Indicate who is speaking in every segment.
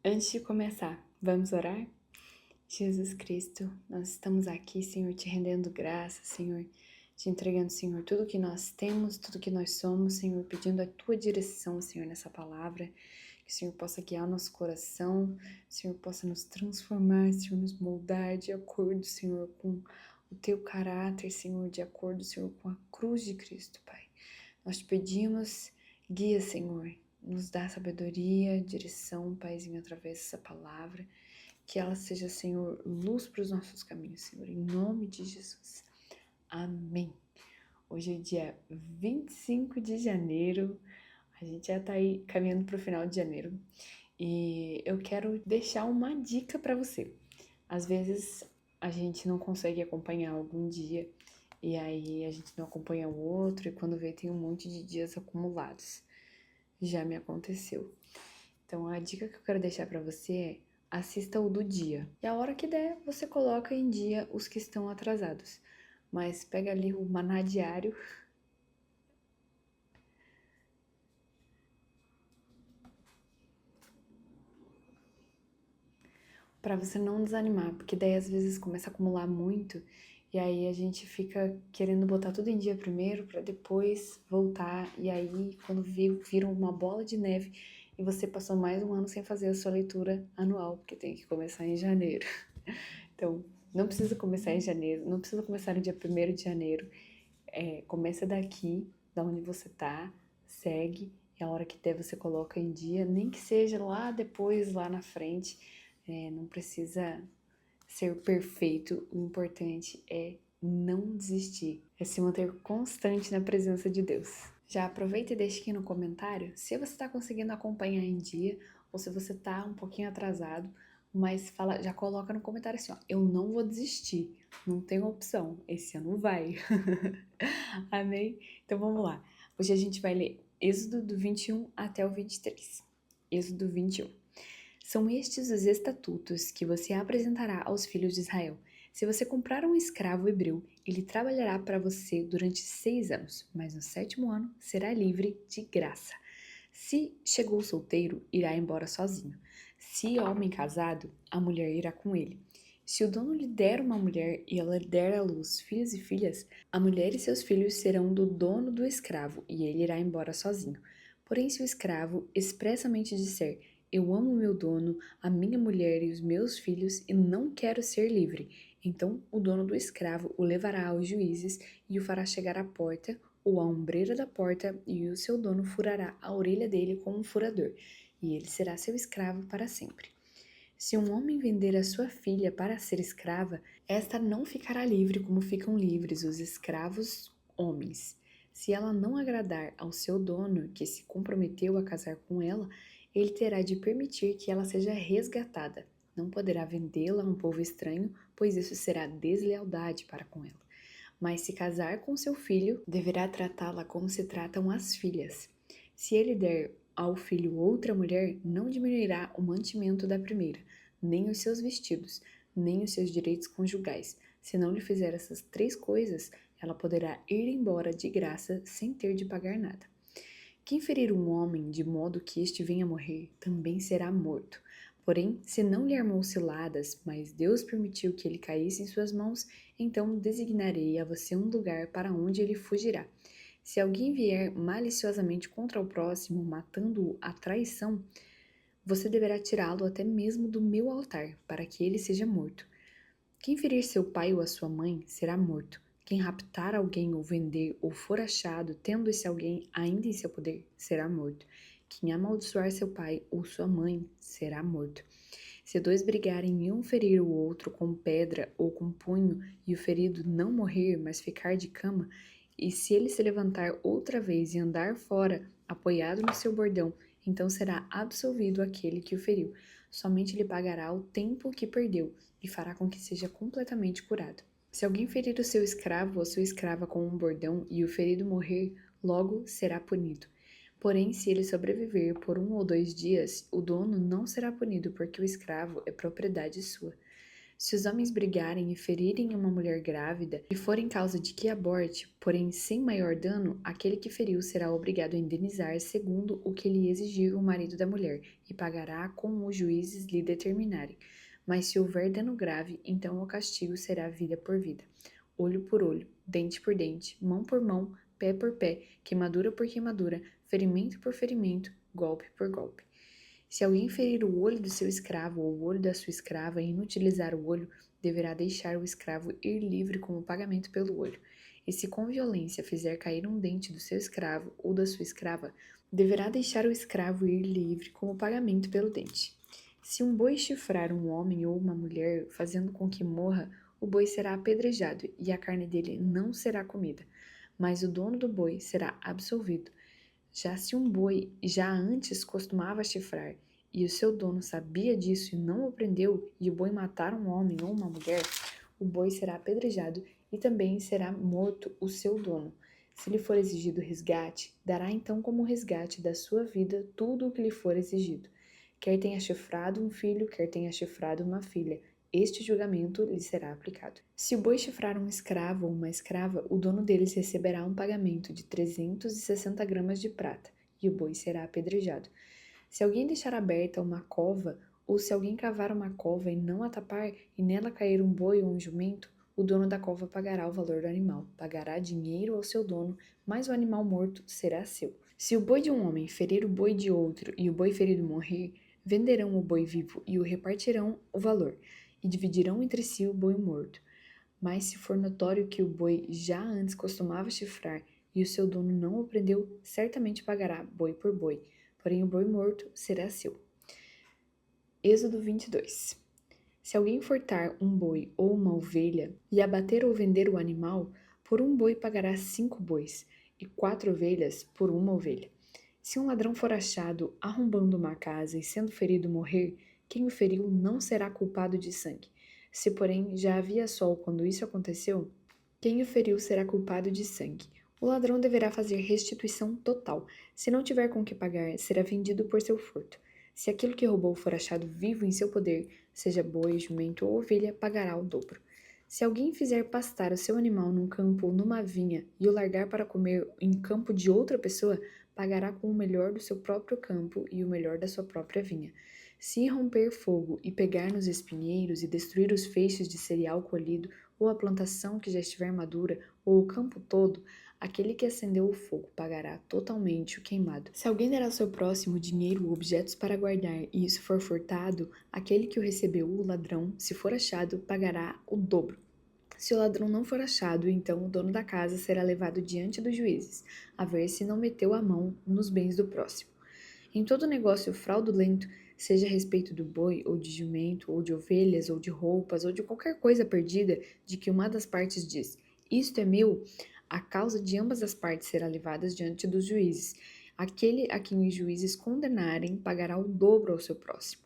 Speaker 1: Antes de começar, vamos orar? Jesus Cristo, nós estamos aqui, Senhor, te rendendo graças, Senhor, te entregando, Senhor, tudo que nós temos, tudo que nós somos, Senhor, pedindo a tua direção, Senhor, nessa palavra, que o Senhor possa guiar o nosso coração, que o Senhor possa nos transformar, Senhor, nos moldar de acordo, Senhor, com o teu caráter, Senhor, de acordo, Senhor, com a cruz de Cristo, Pai. Nós te pedimos, guia, Senhor, nos dá sabedoria, direção, Paizinho, através dessa palavra. Que ela seja, Senhor, luz para os nossos caminhos, Senhor, em nome de Jesus. Amém. Hoje é dia 25 de janeiro, a gente já tá aí caminhando para o final de janeiro e eu quero deixar uma dica para você. Às vezes a gente não consegue acompanhar algum dia e aí a gente não acompanha o outro e quando vê tem um monte de dias acumulados. Já me aconteceu. Então a dica que eu quero deixar para você é: assista o do dia. E a hora que der, você coloca em dia os que estão atrasados. Mas pega ali o maná diário para você não desanimar, porque daí às vezes começa a acumular muito e aí a gente fica querendo botar tudo em dia primeiro para depois voltar e aí quando vira uma bola de neve e você passou mais um ano sem fazer a sua leitura anual, porque tem que começar em janeiro. Então, não precisa começar em janeiro, não precisa começar no dia 1º de janeiro. Começa daqui, da onde você tá, segue, e a hora que der você coloca em dia, nem que seja lá depois, lá na frente. Não precisa ser perfeito, o importante é não desistir, é se manter constante na presença de Deus. Já aproveita e deixa aqui no comentário se você está conseguindo acompanhar em dia ou se você está um pouquinho atrasado, mas já coloca no comentário assim, ó, eu não vou desistir, não tem opção, esse ano vai. Amém? Então vamos lá. Hoje a gente vai ler Êxodo do 21 até o 23. Êxodo 21. São estes os estatutos que você apresentará aos filhos de Israel. Se você comprar um escravo hebreu, ele trabalhará para você durante 6 anos, mas no 7º ano será livre de graça. Se chegou solteiro, irá embora sozinho. Se homem casado, a mulher irá com ele. Se o dono lhe der uma mulher e ela der à luz filhos e filhas, a mulher e seus filhos serão do dono do escravo e ele irá embora sozinho. Porém, se o escravo expressamente disser: eu amo meu dono, a minha mulher e os meus filhos e não quero ser livre, então o dono do escravo o levará aos juízes e o fará chegar à porta ou à ombreira da porta, e o seu dono furará a orelha dele com um furador, e ele será seu escravo para sempre. Se um homem vender a sua filha para ser escrava, esta não ficará livre como ficam livres os escravos homens. Se ela não agradar ao seu dono, que se comprometeu a casar com ela, ele terá de permitir que ela seja resgatada. Não poderá vendê-la a um povo estranho, pois isso será deslealdade para com ela. Mas se casar com seu filho, deverá tratá-la como se tratam as filhas. Se ele der ao filho outra mulher, não diminuirá o mantimento da primeira, nem os seus vestidos, nem os seus direitos conjugais. Se não lhe fizer essas 3 coisas, ela poderá ir embora de graça sem ter de pagar nada. Quem ferir um homem de modo que este venha a morrer, também será morto. Porém, se não lhe armou ciladas, mas Deus permitiu que ele caísse em suas mãos, então designarei a você um lugar para onde ele fugirá. Se alguém vier maliciosamente contra o próximo, matando-o à traição, você deverá tirá-lo até mesmo do meu altar, para que ele seja morto. Quem ferir seu pai ou a sua mãe será morto. Quem raptar alguém ou vender ou for achado tendo esse alguém ainda em seu poder será morto. Quem amaldiçoar seu pai ou sua mãe será morto. Se 2 brigarem e um ferir o outro com pedra ou com punho e o ferido não morrer, mas ficar de cama, e se ele se levantar outra vez e andar fora, apoiado no seu bordão, então será absolvido aquele que o feriu. Somente lhe pagará o tempo que perdeu e fará com que seja completamente curado. Se alguém ferir o seu escravo ou sua escrava com um bordão e o ferido morrer, logo será punido. Porém, se ele sobreviver por 1 ou 2 dias, o dono não será punido porque o escravo é propriedade sua. Se os homens brigarem e ferirem uma mulher grávida e forem causa de que aborte, porém sem maior dano, aquele que feriu será obrigado a indenizar segundo o que lhe exigir o marido da mulher e pagará como os juízes lhe determinarem. Mas se houver dano grave, então o castigo será vida por vida, olho por olho, dente por dente, mão por mão, pé por pé, queimadura por queimadura, ferimento por ferimento, golpe por golpe. Se alguém ferir o olho do seu escravo ou o olho da sua escrava e inutilizar o olho, deverá deixar o escravo ir livre como pagamento pelo olho. E se com violência fizer cair um dente do seu escravo ou da sua escrava, deverá deixar o escravo ir livre como pagamento pelo dente. Se um boi chifrar um homem ou uma mulher, fazendo com que morra, o boi será apedrejado e a carne dele não será comida, mas o dono do boi será absolvido. Já se um boi já antes costumava chifrar, e o seu dono sabia disso e não o prendeu, e o boi matar um homem ou uma mulher, o boi será apedrejado e também será morto o seu dono. Se lhe for exigido resgate, dará então como resgate da sua vida tudo o que lhe for exigido. Quer tenha chifrado um filho, quer tenha chifrado uma filha, este julgamento lhe será aplicado. Se o boi chifrar um escravo ou uma escrava, o dono deles receberá um pagamento de 360 gramas de prata, e o boi será apedrejado. Se alguém deixar aberta uma cova, ou se alguém cavar uma cova e não a tapar, e nela cair um boi ou um jumento, o dono da cova pagará o valor do animal, pagará dinheiro ao seu dono, mas o animal morto será seu. Se o boi de um homem ferir o boi de outro e o boi ferido morrer, venderão o boi vivo e o repartirão o valor, e dividirão entre si o boi morto. Mas se for notório que o boi já antes costumava chifrar e o seu dono não o prendeu, certamente pagará boi por boi, porém o boi morto será seu. Êxodo 22. Se alguém furtar um boi ou uma ovelha e abater ou vender o animal, por um boi pagará 5 bois e 4 ovelhas por uma ovelha. Se um ladrão for achado arrombando uma casa e sendo ferido morrer, quem o feriu não será culpado de sangue. Se, porém, já havia sol quando isso aconteceu, quem o feriu será culpado de sangue. O ladrão deverá fazer restituição total. Se não tiver com que pagar, será vendido por seu furto. Se aquilo que roubou for achado vivo em seu poder, seja boi, jumento ou ovelha, pagará o dobro. Se alguém fizer pastar o seu animal num campo ou numa vinha e o largar para comer em campo de outra pessoa, pagará com o melhor do seu próprio campo e o melhor da sua própria vinha. Se romper fogo e pegar nos espinheiros e destruir os feixes de cereal colhido, ou a plantação que já estiver madura, ou o campo todo, aquele que acendeu o fogo pagará totalmente o queimado. Se alguém der ao seu próximo dinheiro ou objetos para guardar e isso for furtado, aquele que o recebeu, o ladrão, se for achado, pagará o dobro. Se o ladrão não for achado, então o dono da casa será levado diante dos juízes, a ver se não meteu a mão nos bens do próximo. Em todo negócio fraudulento, seja a respeito do boi, ou de jumento, ou de ovelhas, ou de roupas, ou de qualquer coisa perdida, de que uma das partes diz: isto é meu, a causa de ambas as partes será levada diante dos juízes. Aquele a quem os juízes condenarem pagará o dobro ao seu próximo.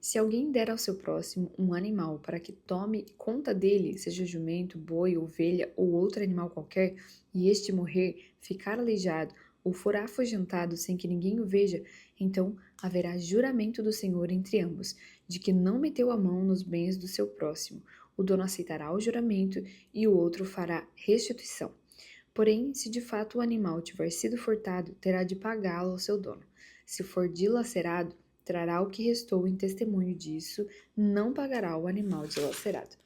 Speaker 1: Se alguém der ao seu próximo um animal para que tome conta dele, seja jumento, boi, ovelha ou outro animal qualquer, e este morrer, ficar aleijado ou for afugentado sem que ninguém o veja, então haverá juramento do Senhor entre ambos, de que não meteu a mão nos bens do seu próximo. O dono aceitará o juramento e o outro fará restituição. Porém, se de fato o animal tiver sido furtado, terá de pagá-lo ao seu dono. Se for dilacerado, trará o que restou em testemunho disso, não pagará o animal dilacerado.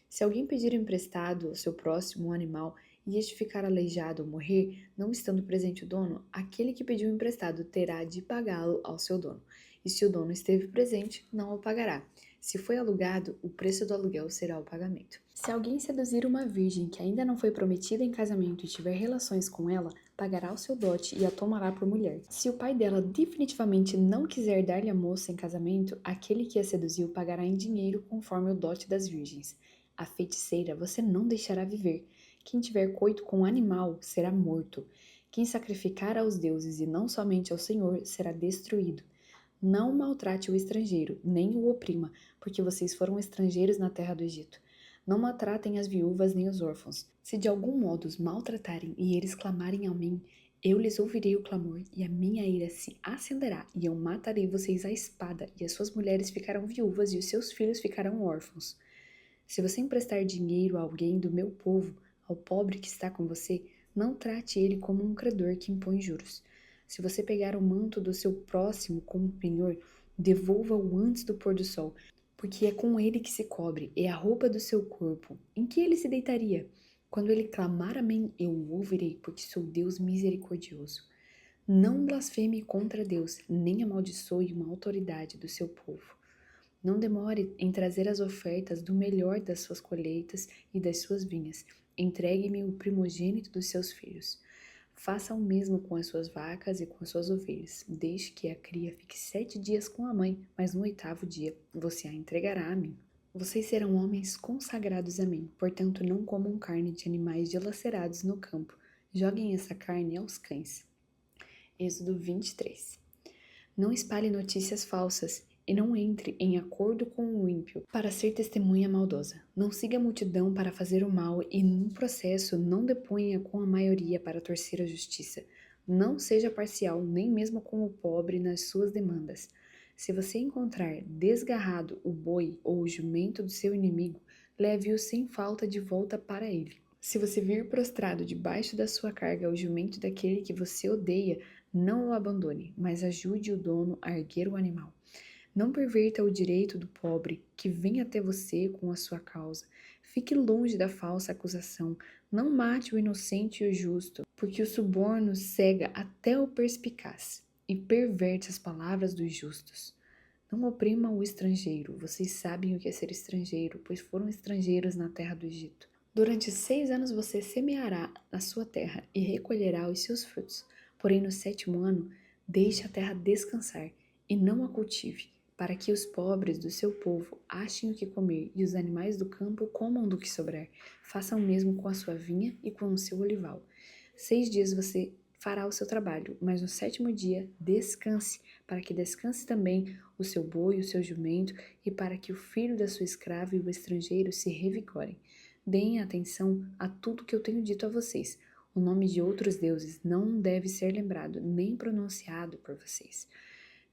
Speaker 1: Se alguém pedir emprestado ao seu próximo um animal e este ficar aleijado ou morrer, não estando presente o dono, aquele que pediu emprestado terá de pagá-lo ao seu dono. E se o dono esteve presente, não o pagará. Se foi alugado, o preço do aluguel será o pagamento. Se alguém seduzir uma virgem que ainda não foi prometida em casamento e tiver relações com ela, pagará o seu dote e a tomará por mulher. Se o pai dela definitivamente não quiser dar-lhe a moça em casamento, aquele que a seduziu pagará em dinheiro conforme o dote das virgens. A feiticeira você não deixará viver. Quem tiver coito com animal será morto. Quem sacrificar aos deuses e não somente ao Senhor será destruído. Não maltrate o estrangeiro, nem o oprima, porque vocês foram estrangeiros na terra do Egito. Não maltratem as viúvas nem os órfãos. Se de algum modo os maltratarem e eles clamarem a mim, eu lhes ouvirei o clamor, e a minha ira se acenderá, e eu matarei vocês à espada, e as suas mulheres ficarão viúvas, e os seus filhos ficarão órfãos. Se você emprestar dinheiro a alguém do meu povo, ao pobre que está com você, não trate ele como um credor que impõe juros. Se você pegar o manto do seu próximo como penhor, devolva-o antes do pôr do sol, porque é com ele que se cobre, é a roupa do seu corpo. Em que ele se deitaria? Quando ele clamar a mim, eu o ouvirei, porque sou Deus misericordioso. Não blasfeme contra Deus, nem amaldiçoe uma autoridade do seu povo. Não demore em trazer as ofertas do melhor das suas colheitas e das suas vinhas. Entregue-me o primogênito dos seus filhos. Faça o mesmo com as suas vacas e com as suas ovelhas. Deixe que a cria fique 7 dias com a mãe, mas no 8º dia você a entregará a mim. Vocês serão homens consagrados a mim, portanto não comam carne de animais dilacerados no campo. Joguem essa carne aos cães. Êxodo 23. Não espalhe notícias falsas e não entre em acordo com o ímpio para ser testemunha maldosa. Não siga a multidão para fazer o mal e, num processo, não deponha com a maioria para torcer a justiça. Não seja parcial, nem mesmo com o pobre nas suas demandas. Se você encontrar desgarrado o boi ou o jumento do seu inimigo, leve-o sem falta de volta para ele. Se você vir prostrado debaixo da sua carga o jumento daquele que você odeia, não o abandone, mas ajude o dono a erguer o animal. Não perverta o direito do pobre que vem até você com a sua causa. Fique longe da falsa acusação. Não mate o inocente e o justo, porque o suborno cega até o perspicaz e perverte as palavras dos justos. Não oprima o estrangeiro. Vocês sabem o que é ser estrangeiro, pois foram estrangeiros na terra do Egito. Durante 6 anos você semeará na sua terra e recolherá os seus frutos. Porém, no 7º ano, deixe a terra descansar e não a cultive, para que os pobres do seu povo achem o que comer e os animais do campo comam do que sobrar. Faça o mesmo com a sua vinha e com o seu olival. 6 dias você fará o seu trabalho, mas no 7º dia descanse, para que descanse também o seu boi, o seu jumento, e para que o filho da sua escrava e o estrangeiro se revigorem. Deem atenção a tudo que eu tenho dito a vocês. O nome de outros deuses não deve ser lembrado nem pronunciado por vocês.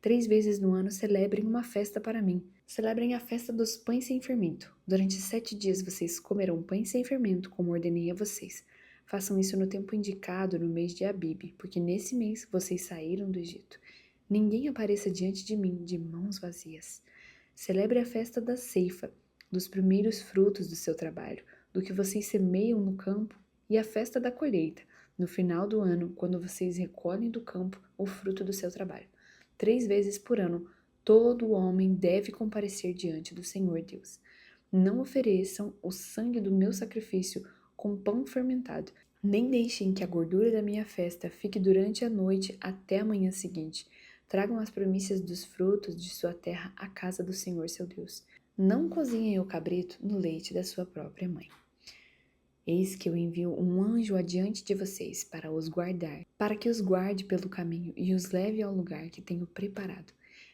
Speaker 1: 3 vezes no ano celebrem uma festa para mim. Celebrem a festa dos pães sem fermento. Durante 7 dias vocês comerão pães sem fermento, como ordenei a vocês. Façam isso no tempo indicado no mês de Abibe, porque nesse mês vocês saíram do Egito. Ninguém apareça diante de mim de mãos vazias. Celebre a festa da ceifa, dos primeiros frutos do seu trabalho, do que vocês semeiam no campo, e a festa da colheita, no final do ano, quando vocês recolhem do campo o fruto do seu trabalho. 3 vezes por ano, todo homem deve comparecer diante do Senhor Deus. Não ofereçam o sangue do meu sacrifício com pão fermentado, nem deixem que a gordura da minha festa fique durante a noite até a manhã seguinte. Tragam as primícias dos frutos de sua terra à casa do Senhor seu Deus. Não cozinhem o cabrito no leite da sua própria mãe. Eis que eu envio um anjo adiante de vocês para os guardar, para que os guarde pelo caminho e os leve ao lugar que tenho preparado.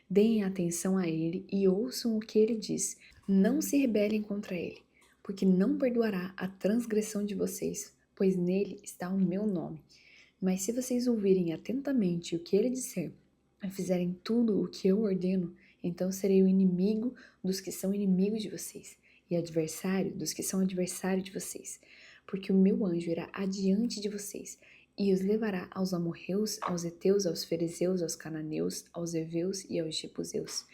Speaker 1: Deem atenção a ele e ouçam o que ele diz. Não se rebelem contra ele, porque não perdoará a transgressão de vocês, pois nele está o meu nome. Mas se vocês ouvirem atentamente o que ele disser e fizerem tudo o que eu ordeno, então serei o inimigo dos que são inimigos de vocês e adversário dos que são adversários de vocês, porque o meu anjo irá adiante de vocês e os levará aos amorreus, aos heteus, aos ferezeus, aos cananeus, aos heveus e aos jebuseus,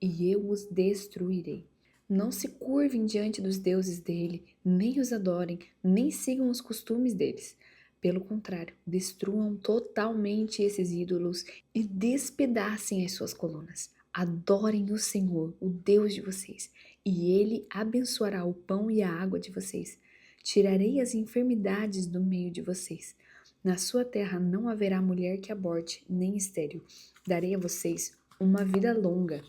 Speaker 1: e eu os destruirei. Não se curvem diante dos deuses dele, nem os adorem, nem sigam os costumes deles. Pelo contrário, destruam totalmente esses ídolos e despedacem as suas colunas. Adorem o Senhor, o Deus de vocês, e ele abençoará o pão e a água de vocês. Tirarei as enfermidades do meio de vocês. Na sua terra não haverá mulher que aborte, nem estéril. Darei a vocês uma vida longa.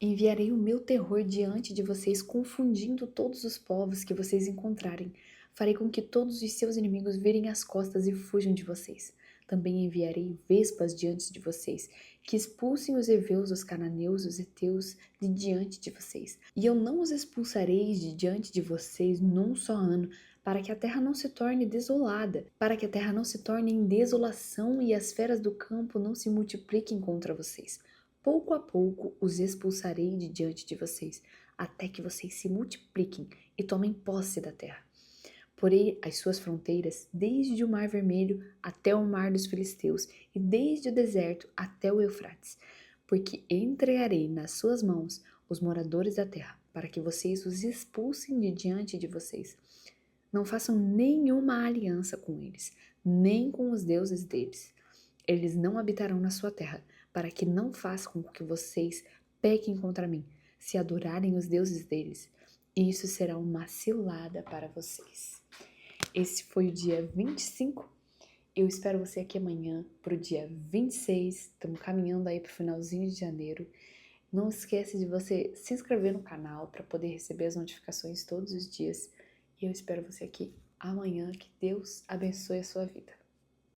Speaker 1: Enviarei o meu terror diante de vocês, confundindo todos os povos que vocês encontrarem. Farei com que todos os seus inimigos virem as costas e fujam de vocês. Também enviarei vespas diante de vocês, que expulsem os heveus, os cananeus, os heteus de diante de vocês. E eu não os expulsarei de diante de vocês num só ano, para que a terra não se torne desolada, para que a terra não se torne em desolação e as feras do campo não se multipliquem contra vocês. pouco a pouco os expulsarei de diante de vocês, até que vocês se multipliquem e tomem posse da terra. Porei as suas fronteiras desde o Mar Vermelho até o Mar dos Filisteus e desde o deserto até o Eufrates, porque entregarei nas suas mãos os moradores da terra, para que vocês os expulsem de diante de vocês. Não façam nenhuma aliança com eles, nem com os deuses deles. Eles não habitarão na sua terra, para que não façam com que vocês pequem contra mim, se adorarem os deuses deles. E isso será uma cilada para vocês. Esse foi o dia 25. Eu espero você aqui amanhã para o dia 26. Estamos caminhando aí para o finalzinho de janeiro. Não esquece de você se inscrever no canal para poder receber as notificações todos os dias. E eu espero você aqui amanhã. Que Deus abençoe a sua vida.